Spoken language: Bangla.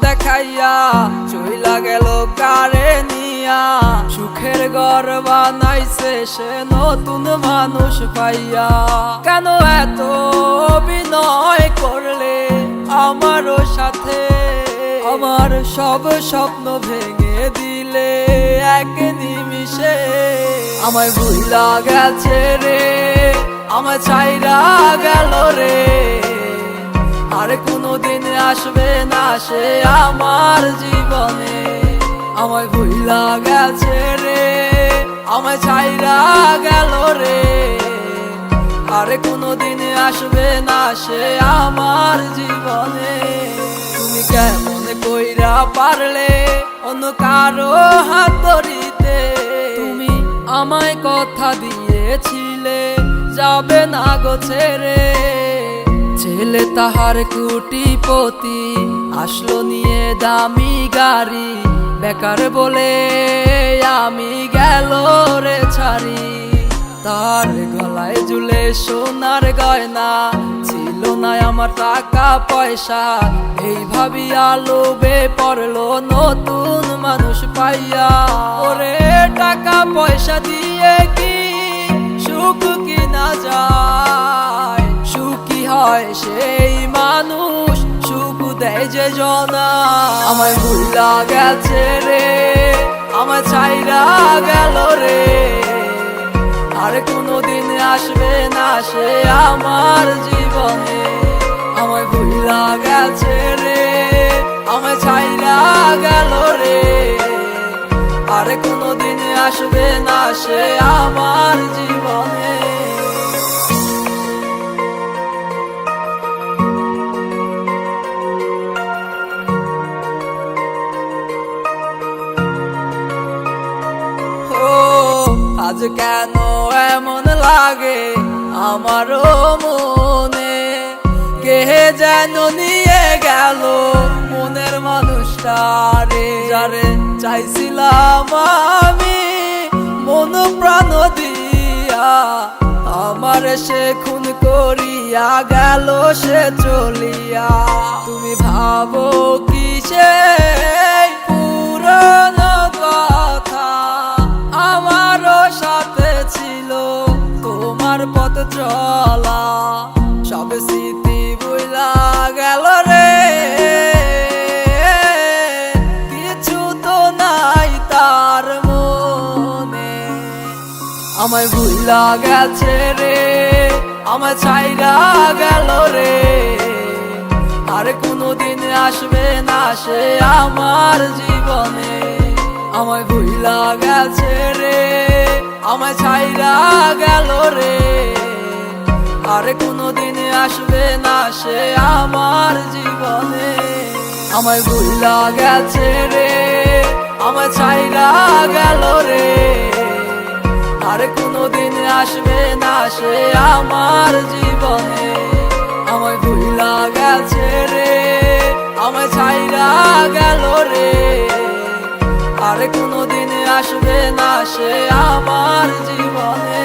দেখাইয়া চইলা গেল কারে নিয়া। সুখের ঘর বানাইছে সে নতুন মানুষ পাইয়া। কেন এত অভিনয় করলে আমারও সাথে? আমার সব স্বপ্ন ভেঙে দিলে এক নিমিষে। আমায় ভুইলা গেছে রে, আমায় ছাইরা গেল রে, আর কোনোদিন আসবে না সে আমার জীবনে। আমায় ভুইলা গেছে রে, আমায় ছাইরা গেল রে, আর কোনোদিন আসবে না সে আমার জীবনে। তুমি কেমন কইরা পারলে অন্য কারো হাত ধরিতে? তুমি আমায় কথা দিয়েছিলে যাবে না গো ছেড়ে। ছেলে তাহার কোটিপতি আসলো নিয়ে দামি গাড়ি, বেকার বলে আমি গেল রে ছাড়ি। তার গলায় ঝুলে সোনার গয়না, ছিল না আমার টাকা পয়সা, এই ভাবিয়া লোভে পড়লো নতুন মানুষ পাইয়া। ওরে টাকা পয়সা দিয়ে কি সুখ কিনা যায়? সুখী হয় সেই মানুষ সুখ দেয় যে জনা। আমায় ভুইলা গেছে রে, আমায় ছাইরা গেল রে, আর কোনোদিন আসবে না সে আমার জীবনে। আমায় ভুইলা গেছে রে, আমায় ছাইরা গেল রে, আর কোনোদিন আসবে না সে আমার জীবনে। আজ কেন এমন লাগে আমারও মনে? কে যেন নিয়ে গেল মনের মানুষটারে, যারে চাইছিলাম আমি মন প্রাণ দিয়া। আমার সে খুন করিয়া গেল সে চলিয়া। তুমি ভাবো কি সে পুরনো কথা আমারও সাথে ছিল তোমার পথ চলা। সব স্মৃতি ভুইলা গেল রে, কিছু তো নাই তার মনে। আমায় ভুইলা গেছে রে, আমায় ছাইরা গেল রে, আর কোনোদিন আসবে না সে আমার জীবনে। আমায় ভুইলা গেছে রে, আমায় ছাইরা গেল রে, আর কোনোদিন আসবে না সে আমার জীবনে। আমায় ভুইলা গেছে রে, আমায় ছাইরা গেল রে, আর কোনোদিন আসবে না সে আমার জীবনে। আমায় ভুইলা গেছে রে, আমায় ছাইরা গেল রে, আর কোনোদিন আসবে না সে আমার জীবনে।